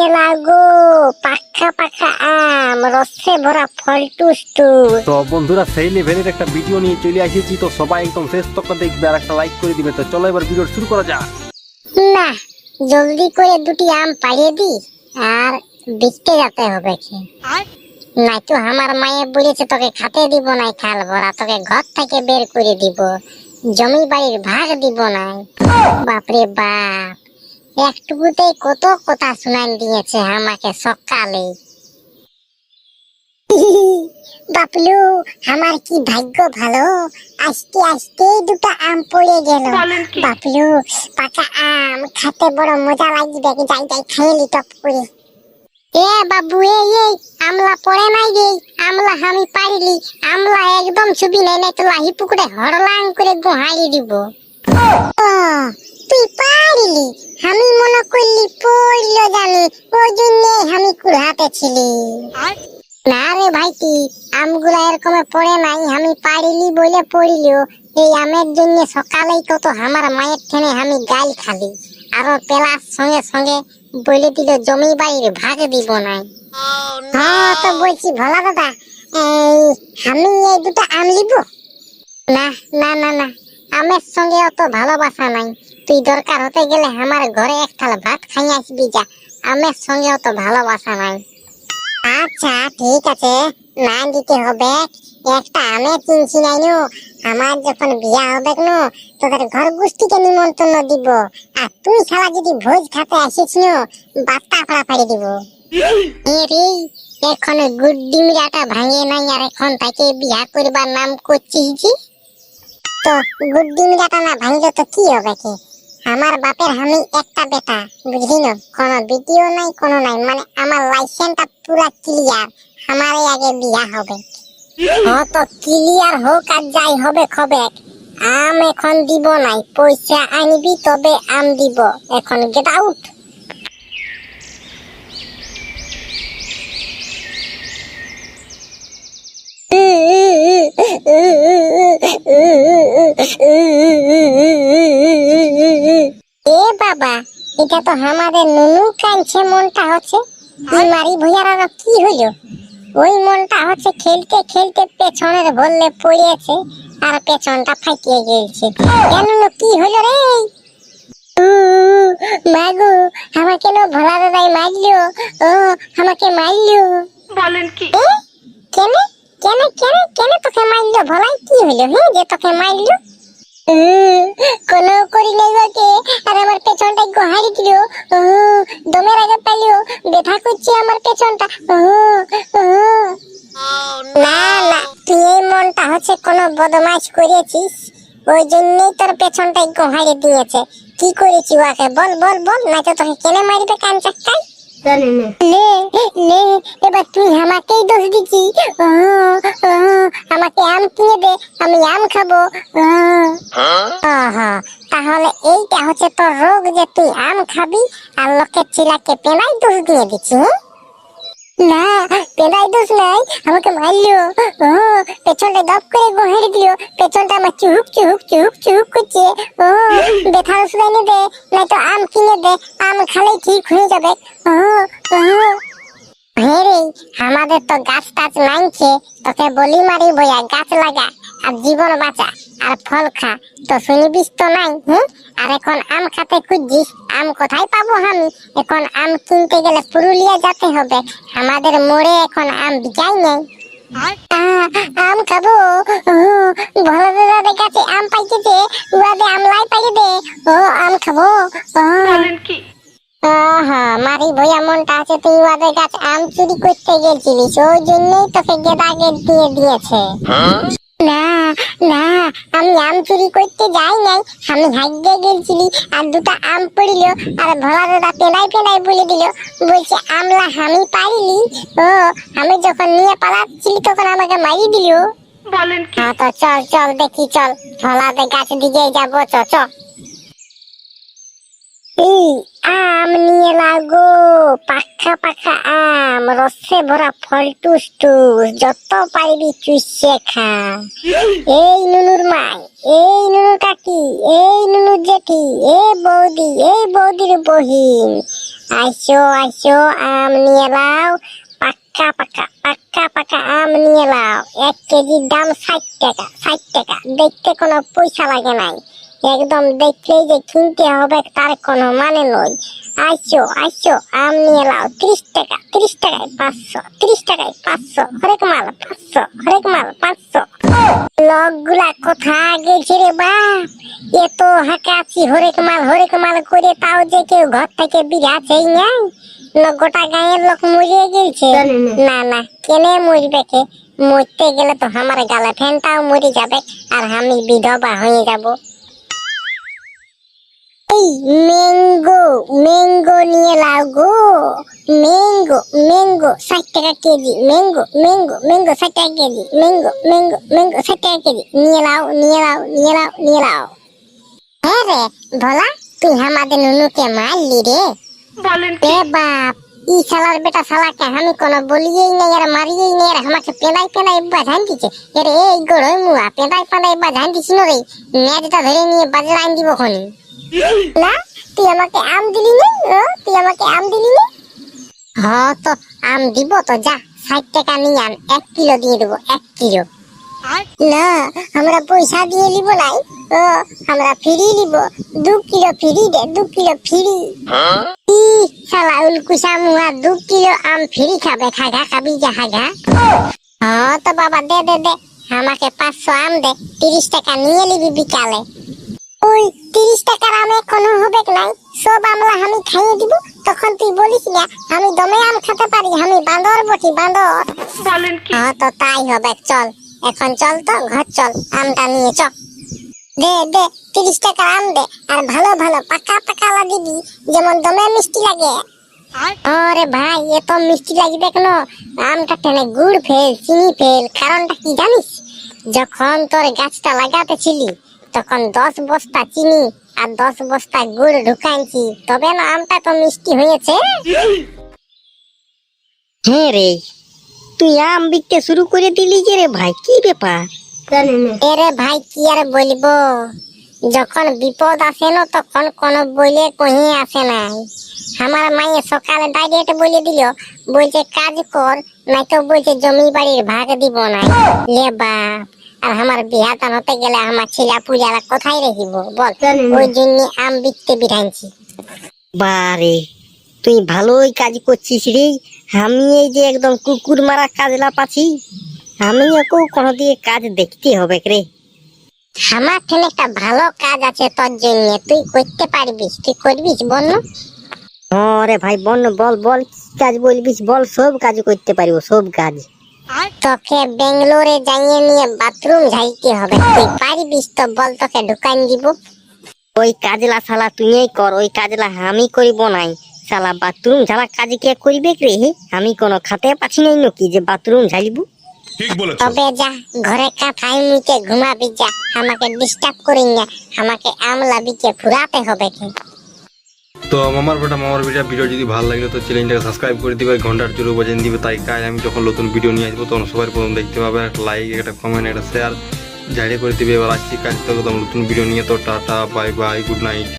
নিয়ে লাগো পাখা পাখা আম রসে ভরা ফল টুস্টু। তো বন্ধুরা সেই লেভেলের একটা ভিডিও নিয়ে চলে এসেছি, তো সবাই একদম শেষ তক দেখবে আর একটা লাইক করে দিবে। তো চলো এবার ভিডিও শুরু করা যাক। না জলদি করে দুটি আম পাড়িয়ে দি আর দেখতে যেতে হবে কি নাই তো আমার মায়ে বলেছে তোকে খেতে দিব না, খাল ভরা তোকে ঘর থেকে বের করে দিব, জমি বাড়ির ভাগ দিব না। বাপরে বাপ, একটুকুতেই কত কথা শুনান দিয়েছে আমাকে সকালে। বাপলু আমার কি ভাগ্য ভালো, আজকে আজকে দুটো আম পড়ে গেল। বাপলু পাকা আম খেতে বড় মজা লাগবে, যাই যাই খাইলি টপ করে। এ বাবু এই আমলা পড়ে নাই রে, আমলা আমি পারিলি, আমলা একদম ছবি নাই নাই তো লাহি পুকুরে হরলাং করে গোহাই দিব। ও তুই পারিলি, আমি মনে করলি পড়ল জানি, ওই জন্য আমি কুড়াতে ছিলি। না রে ভাইটি, আমগুলা এরকম পড়ে নাই, আমি পারিলি বলে পড়িল। এই আমের জন্য সকালেই কত আমার মায়ের ঠেনে আমি গাল খালি, আরো পেলার সঙ্গে সঙ্গে বলে দিল জমি বাড়ির ভাগ দিব না। হ্যাঁ তো বলছি ভোলা দাদা, আমি এই দুটো আম লিব না। না না না, আমের সঙ্গে অত ভালোবাসা নাই, তুই দরকার হতে গেলে আমার ঘরে এক থালা ভাত খাই আসবি যা, আমের সঙ্গে অত ভালোবাসা নাই। আচ্ছা ঠিক আছে, না দিতে হবে, একটা আমের চিনছি নাই নো, আমার যখন বিয়া হবে নো তোদের ঘর গোষ্ঠীকে নিমন্ত্রণ দিব, আর তুই শালা যদি ভোজ খেতে আসিস নো বাত্তা ফাড়াফাড়ি দিব। এখন গুড্ডি মিরাটা ভাঙে নাই আর এখন তাকে বিয়া করবার নাম করছিস, তো গুড্ডি মিরাটা না ভাঙলে তো কি হবে কি? আমার বাপের আমি একটা বেটা, বুঝলি না, কোনো ভিডিও নাই কোনো নাই, মানে আমার লাইসেন্সটা পুরা ক্লিয়ার, আমারে আগে বিয়া হবে। হ্যাঁ তো ক্লিয়ার হোক আর যাই হবে খবে, আম এখন দিব নাই, পয়সা আনবি তবে আম দিব, এখন গেট আউট। এ বাবা, এটা তো আমাদের নুনু কাঁদছে, মনটা হচ্ছে মারি ভুইয়ার কি হইলো, ওই মনটা হচ্ছে খেলতে খেলতে পেছনের বললে পড়িয়েছে আর পেছনটা ফাটিয়ে গেছে। কেন কি হলো রে? মাগো আমাকে নো ভোলা দাদাই মারলো, ও আমাকে মারলো। বলেন কি? কেন কেন কেন কেন তোকে মারলো? ভোলাই কি হইলো হ্যাঁ যে তোকে মারলো? কোনো করি নাই ওকে, আর আমার পেছনটা গোহারি দিল, দমের আগে পালিও, ব্যথা করছে আমার পেছনটা। না না, তুই এই মনটা হচ্ছে কোনো বদমাইশ করেছিস, ওই জন্যই তোর পেছনটাই গোহারি দিয়েছে। কি করেছি ওকে বল বল বল, না তো তোকে কেন মারবে কান চাক্কাই। লে লে এবার তুই আমাকেই দোষ দিচ্ছি, আমাকে আম কিনে দে, আমি আম খাবো। তাহলে এইটা হচ্ছে তোর রোগ যে তুই আম খাবি আর লোকের চিলাকে পেনাই দোষ দিয়ে দিচ্ছি। না পেনাই দোষ নাই, আমাকে মারলো, পেছনটা দপ করে গোহেরে দিল, পেছনটা আমার চুহুক চুহুক চুহুক চুহুক করছে। ব্যথা ওষুধ এনে দে, নয়তো আম কিনে দে, আম খালেই ঠিক হয়ে যাবে। হেরে আমাদের তো গাছ টাছ নাইছে, তোকে বলি মারি বইয়া গাছ লাগা আর জীবন বাঁচা আর ফল খা, তো শুনিবিস তো নাই। আর এখন আম খাতে খুঁজছিস, আম কোথায় পাবো আমি? এখন আম কিনতে গেলে পুরুলিয়া যেতে হবে, আমাদের মোড়ে এখন আম বিকাই নেই। আম খাবো, ভালো দাদাদের কাছে আম পাইতেছে, উয়াদে আমলাই পাইয়ে দে, আম খাবো। মারি ভইয়া মনটা আছে তুই ওদের গাছ আম চুরি করতে গেছিলিস, ওই জন্যই তোকে গেদা গেট দিয়ে দিয়েছে। না না, আমি আম চুরি করতে যাই নাই, আমি ভাগ্যে গেছিলি আর দুটো আম পড়িল, আর ভোলা দাদা পেলাই পেলাই বলে দিল, বলছে আমলা আমি পারিলি, আমি যখন নিয়ে পালাচ্ছিলি তখন আমাকে মারি দিল। বলেন কি? হ্যাঁ তো চল চল দেখি, চল ভোলাদের গাছ দিকে যাবো, চ। আম নিয়ে লাগো পাখা পাখা আম রসে ভরা ফল টুস টুস, যত পারবি চুষে খা। এই নুনুর মাই, এই নুনুর কাকি, এই নুনুর জেঠি, এই বৌদি, এই বৌদির বহিন, আইসো আইসো আম নিয়ে লাও, পাক্কা পাকা পাক্কা পাকা আম নিয়ে লাও। 1 কেজির দাম 60 টাকা, 60 টাকা। দেখতে কোনো পয়সা লাগে নাই, একদম দেখলেই যে কিনতে হবে তার কোনো মানে নয়। আইসো আইসো আম নিয়ে লাও। 30 টাকা, 30 টাকায় 500, 30 টাকায় 500, হরেক মাল 500, হরেক মাল 500। লোকগুলা কোথা গেছে রে বাপ? এত হাঁকাছি হরেক মাল করে, তাও যে কেউ ঘর থেকে বিরাছেই নাই। গোটা গায়ের লোক মরিয়ে গেছে। না না, কেনে মরবে কে? মরতে গেলে তো আমার গালে ফ্যানটাও মরে যাবে, আর আমি বিধবা হয়ে যাব। এই ম্যাঙ্গো নিয়ে লাও গো। ম্যাঙ্গো 60 টাকা কেজি। ম্যাঙ্গো 60 টাকা কেজি। ম্যাঙ্গো 60 টাকা কেজি। নিয়ে লাও। হ্যাঁ রে ভোলা, তুই আমাদের নুনুকে মারলি রে। এ বাপ, ই শালার বেটা শালাকে আমি কোনো বলিয়েই নাই আর মারিয়েই নাই, আর আমাকে পেদাই বাঁধান দিচ্ছে। এর এই গড়ই মুয়া পেদাই বাঁধান দিছি রে। নেটটা ধরে নিয়ে বাজার আইন দিব খনি। না, তুই আমাকে আম দিলি না? তুই আমাকে আম দিলি না? হ্যাঁ তো আম দিব তো, যা 60 টাকা নিয়ে আন। 1 কিলো দিয়ে দেবো, 1 কিলো। না, আমরা পয়সা দিয়ে নিব নাই, আমরা ফ্রি নিব। 2 কিলো ফ্রি দে, 2 কিলো ফ্রি। শালা উলকুশা মুহা 2 কিলো আম ফ্রি খাবে? খাগা খাবি যা খাগা। হ্যাঁ তো বাবা দে আমাকে 500 আম দে। 30 টাকা নিয়ে নিবি বিকালে। ওই 30 টাকার আম এখনো হবে নাই, সব আমলা আমি খাইয়ে দিব। তখন তুই বলিস না আমি দমে আম খেতে পারি, আমি বান্দর বটি, বান্দর। হ্যাঁ তো তাই হবে, চল এখন চল তো ঘর চল, আমটা নিয়ে চ। দে 30 টাকার আম দে, আর ভালো পাকা পাকা দিবি, যেমন দমে মিষ্টি লাগে। আরে ভাই, এত মিষ্টি লাগবে কেন? আমটা টেনে গুড় ফেল, চিনি ফেল। কারণটা কি জানিস? যখন তোর গাছটা লাগাতেছিলি তখন 10 বস্তা চিনি আর 10 বস্তা গুড় ঢুকাইছি, তবে না আমটা তো মিষ্টি হয়েছে। হ্যাঁ রে, তুই আম বিকতে শুরু করে দিলি যে রে ভাই, কি ব্যাপার? এরে ভাই কি আর বলবো, যখন বিপদ আসে না তখন কোন বইলে কহি আসে নাই। আমার মায়ে সকালে ডাইরেক্ট বলে দিল, বলছে কাজ কর, নাই তো বলছে জমি বাড়ির ভাগ দিব না। লে বাপ, আর আমার বিহাটা হতে গেলে আমার ছেলা পুজারা কোথায় রাখিব বল? ওই জন্য আম বিকতে বিধানছি। বারে, তুই ভালোই কাজ করছিস রে। আমি এই যে একদম কুকুর মারা কাজলা পাচ্ছি, আমি ওকে কোনো দিয়ে কাজ দেখতে হবে রে। আমার এখানে একটা ভালো কাজ আছে তোর জন্য, তুই করতে পারবি? তুই করবিস বল না? রে ভাই বল কি কাজ বলবিস বল, সব কাজ করতে পারবো, সব কাজ। তোকে বেঙ্গালোরে যাইয়ে নিয়ে বাথরুম ঝাইতে হবে, তুই পারবিস তো বল? তোকে ঢুকান দিব। ওই কাজলা শালা তুই কর, ওই কাজলা আমি করিব নাই। শালা বাথরুম ঝালা কাজ কে করবে রে? আমি কোনো খাতে পাচ্ছি নাই নাকি যে বাথরুম ঝালিব? তবে যা ঘরে কাঁথায় নিচে ঘুমাবি, যা আমাকে ডিস্টার্ব করিস না, আমাকে আমলা বিকে ফুরাতে হবে কি। তো মামার ভিডিও যদি ভালো লাগলে তো চ্যানেলটাকে সাবস্ক্রাইব করে দিবে, ঘন্টার জোরে বাজিয়ে দিবে, তাই কাজ আমি যখন নতুন ভিডিও নিয়ে আসবো তখন সবার প্রথম দেখতে পাবে। একটা লাইক, একটা কমেন্ট, একটা শেয়ার জারি করে দিবে। এবার আসছি কাজ তো নতুন ভিডিও নিয়ে। তো tata, bye bye, good night.